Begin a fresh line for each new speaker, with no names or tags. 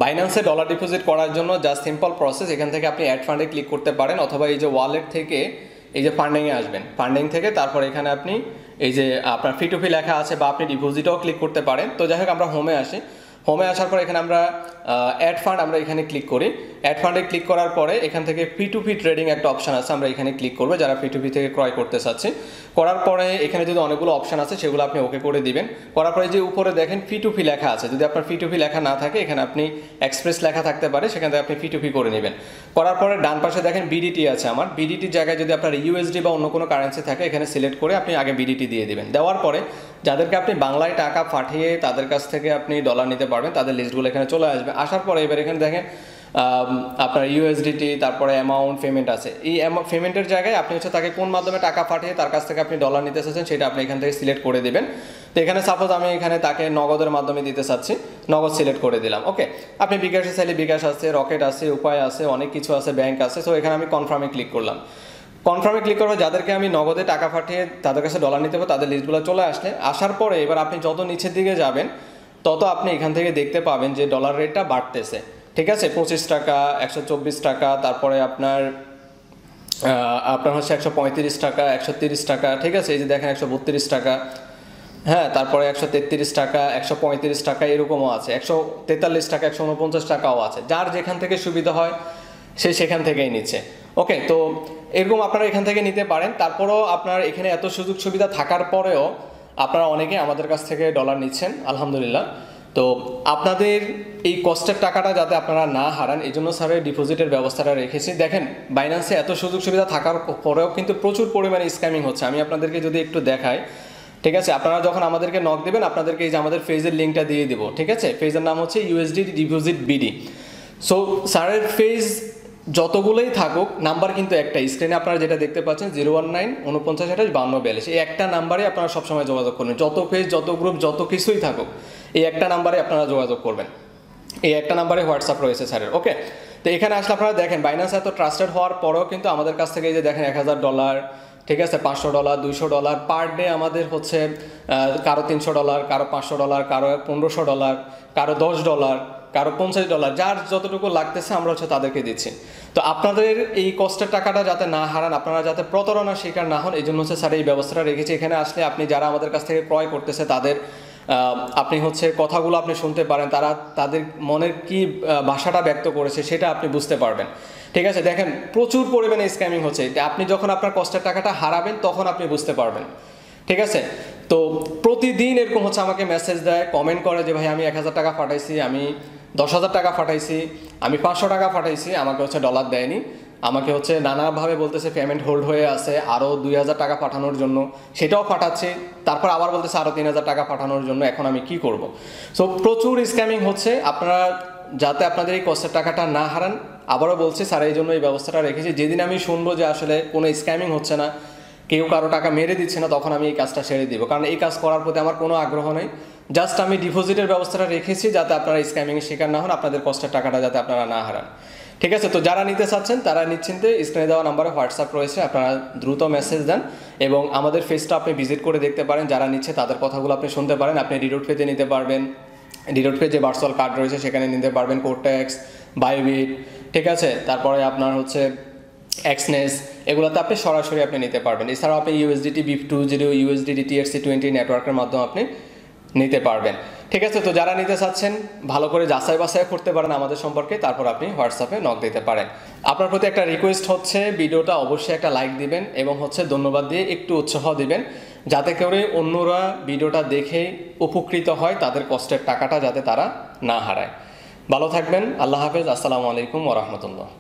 বাইন্যান্সে dollar deposit করার জন্য just simple process. এখান থেকে আপনি অ্যাড ফান্ডে ক্লিক করতে পারেন, অথবা এই যে ওয়ালেট থেকে এই যে ফান্ডিংয়ে আসবেন, ফান্ডিং থেকে তারপর এখানে আপনি এই যে আপনার ফি2ফি লেখা আছে বা আপনি ডিপোজিটও ক্লিক করতে পারেন। তো যাই হোক আমরা হোমে আসি। হোমে আসার পর এখানে আমরা অ্যাড ফান্ড আমরা এখানে ক্লিক করি। অ্যাড ফান্ডে ক্লিক করার পরে এখান থেকে পি2পি ট্রেডিং একটা অপশান আছে, আমরা এখানে ক্লিক করবো যারা পি2পি থেকে ক্রয় করতে চাচ্ছি। করার পরে এখানে যদি অনেকগুলো অপশান আছে সেগুলো আপনি ওকে করে দিবেন। করার পরে যে উপরে দেখেন পি2পি লেখা আছে, যদি আপনার পি2পি লেখা না থাকে এখানে আপনি এক্সপ্রেস লেখা থাকতে পারে, সেখান থেকে আপনি পি2পি করে নেবেন। করার পরে ডান পাশে দেখেন বিডিটি আছে, আমার বিডিটির জায়গায় যদি আপনার ইউএসডি বা অন্য কোনো কারেন্সি থাকে এখানে সিলেক্ট করে আপনি আগে বিডিটি দিয়ে দিবেন। দেওয়ার পরে যাদেরকে আপনি বাংলায় টাকা পাঠিয়ে তাদের কাছ থেকে আপনি ডলার নিতে পারবেন তাদের লিস্টগুলো এখানে চলে আসবে। আসার পরে এবার এখানে দেখেন আপনার ইউএসডিটি, তারপরে অ্যামাউন্ট পেমেন্ট আছে। এই পেমেন্টের জায়গায় আপনি হচ্ছে তাকে কোন মাধ্যমে টাকা পাঠিয়ে তার কাছ থেকে আপনি ডলার নিতে চাচ্ছেন সেটা আপনি এখান থেকে সিলেক্ট করে দেবেন। তো এখানে সাপোজ আমি এখানে তাকে নগদের মাধ্যমে দিতে চাচ্ছি, নগদ সিলেক্ট করে দিলাম। ওকে, আপনি বিকাশে চাইলে বিকাশ আছে, রকেট আছে, উপায় আছে, অনেক কিছু আছে, ব্যাংক আছে। সো এখানে আমি কনফার্মে ক্লিক করলাম। কনফার্মে ক্লিক করবো, যাদেরকে আমি নগদে টাকা পাঠিয়ে তাদের কাছে ডলার নিতে হবে তাদের লিস্টগুলো চলে আসলে আসার পরে এবার আপনি যত নিচের দিকে যাবেন তত আপনি এখান থেকে দেখতে পাবেন যে ডলার রেটটা বাড়তেছে। ঠিক আছে, 25 টাকা, 124 টাকা, তারপরে আপনার হচ্ছে 135 টাকা, 130 টাকা। ঠিক আছে, এই যে দেখেন 132 টাকা, হ্যাঁ, তারপরে 133 টাকা, 135 টাকা, এরকমও আছে, 143 টাকা, 149 টাকাও আছে। যার যেখান থেকে সুবিধা হয় সে সেখান থেকেই নিচ্ছে। ওকে, তো এরকম আপনারা এখান থেকে নিতে পারেন। তারপরেও আপনার এখানে এত সুযোগ সুবিধা থাকার পরেও আপনারা অনেকে আমাদের কাছ থেকে ডলার নিচ্ছেন, আলহামদুলিল্লাহ। তো আপনাদের এই কষ্টের টাকাটা যাতে আপনারা না হারান এই জন্য স্যারের ডিপোজিটের ব্যবস্থাটা রেখেছি। দেখেন বাইন্যান্সে এত সুযোগ সুবিধা থাকার পরেও কিন্তু প্রচুর পরিমাণে স্ক্যামিং হচ্ছে। আমি আপনাদেরকে যদি একটু দেখাই, ঠিক আছে, আপনারা যখন আমাদেরকে নক দেবেন আপনাদেরকে এই যে আমাদের পেজের লিঙ্কটা দিয়ে দিব। ঠিক আছে, পেজের নাম হচ্ছে ইউএসডি ডিপোজিট বিডি। সো স্যারের পেজ যতগুলোই থাকুক নাম্বার কিন্তু একটা, স্ক্রিনে আপনারা যেটা দেখতে পাচ্ছেন 019-4928-5242, এই একটা নাম্বারে আপনারা সবসময় যোগাযোগ করবেন। যত পেজ, যত গ্রুপ, যত কিছুই থাকুক এই একটা নাম্বারে আপনারা যোগাযোগ করবেন। এই একটা নাম্বারে হোয়াটসঅ্যাপ রয়েছে স্যারের। ওকে, তো এখানে আসলে আপনারা দেখেন বাইন্যান্স এত ট্রাস্টেড হওয়ার পরেও কিন্তু আমাদের কাছ থেকে এই যে দেখেন $1000, ঠিক আছে, $500, $200 পার ডে আমাদের হচ্ছে, কারো $300, কারো $500, কারো $1500, কারো $10, কারো $50, যার যতটুকু লাগতেছে আমরা হচ্ছে তাদেরকে দিচ্ছি। তো আপনাদের এই কষ্টের টাকাটা যাতে না হারান, আপনারা যাতে প্রতারণার শিকার না হন এই জন্য হচ্ছে স্যার এই ব্যবস্থাটা রেখেছি। এখানে আসলে আপনি যারা আমাদের কাছ থেকে ক্রয় করতেছে তাদের আপনি হচ্ছে কথাগুলো আপনি শুনতে পারেন, তারা তাদের মনের কি ভাষাটা ব্যক্ত করেছে সেটা আপনি বুঝতে পারবেন। ঠিক আছে, দেখেন প্রচুর পরিমাণে স্ক্যামিং হচ্ছে। আপনি যখন আপনার কষ্টের টাকাটা হারাবেন তখন আপনি বুঝতে পারবেন। ঠিক আছে, তো প্রতিদিন এরকম হচ্ছে আমাকে মেসেজ দেয়, কমেন্ট করে যে ভাই আমি 1000 টাকা পাঠাইছি, আমি 10,000 টাকা পাঠাইছি, আমি 500 টাকা পাঠাইছি, আমাকে হচ্ছে ডলার দেয়নি, আমাকে হচ্ছে নানাভাবে বলতেছে পেমেন্ট হোল্ড হয়ে আছে, আরও 2000 টাকা পাঠানোর জন্য, সেটাও পাঠাচ্ছে, তারপর আবার বলতেছে আরও 3000 টাকা পাঠানোর জন্য, এখন আমি কি করব। সো প্রচুর স্ক্যামিং হচ্ছে। আপনারা যাতে আপনাদের এই কষ্টের টাকাটা না হারান, আবারও বলছি স্যার এই জন্য এই ব্যবস্থাটা রেখেছি। যেদিন আমি শুনবো যে আসলে কোনো স্ক্যামিং হচ্ছে না, কেউ কারো টাকা মেরে দিচ্ছে না, তখন আমি এই কাজটা ছেড়ে দিব, কারণ এই কাজ করার প্রতি আমার কোনো আগ্রহ নেই। জাস্ট আমি ডিপোজিটের ব্যবস্থাটা রেখেছি যাতে আপনারা স্ক্যামিংয়ের শিকার না হন, আপনাদের কষ্টের টাকাটা যাতে আপনারা না হারান। ঠিক আছে, তো যারা নিতে চাচ্ছেন তারা নিশ্চিন্তে স্ক্রিনে দেওয়া নাম্বারে হোয়াটসঅ্যাপ রয়েছে, আপনারা দ্রুত মেসেজ দেন এবং আমাদের পেজটা আপনি ভিজিট করে দেখতে পারেন। যারা নিচ্ছে তাদের কথাগুলো আপনি শুনতে পারেন। আপনি রিডোট পেজে নিতে পারবেন, রিডোট পেজে ভার্চুয়াল কার্ড রয়েছে সেখানে নিতে পারবেন, কোর্টেক্স, বাইবিট, ঠিক আছে, তারপরে আপনার হচ্ছে এক্সনেস, এগুলোতে আপনি সরাসরি আপনি নিতে পারবেন। এছাড়াও আপনি ইউএসডিটি BIP20, ইউএসডিটি TRC20 নেটওয়ার্কের মাধ্যমে আপনি নিতে পারবেন। ঠিক আছে, তো যারা নিতে চাচ্ছেন ভালো করে যাচাই বাছাই করতে পারেন আমাদের সম্পর্কে, তারপর আপনি হোয়াটসঅ্যাপে নক দিতে পারেন। আপনার প্রতি একটা রিকোয়েস্ট হচ্ছে ভিডিওটা অবশ্যই একটা লাইক দিবেন এবং হচ্ছে ধন্যবাদ দিয়ে একটু উৎসাহ দিবেন, যাতে করে অন্যরা ভিডিওটা দেখে উপকৃত হয়, তাদের কষ্টের টাকাটা যাতে তারা না হারায়। ভালো থাকবেন, আল্লাহ হাফেজ, আসসালামু আলাইকুম ওয়া রাহমাতুল্লাহ।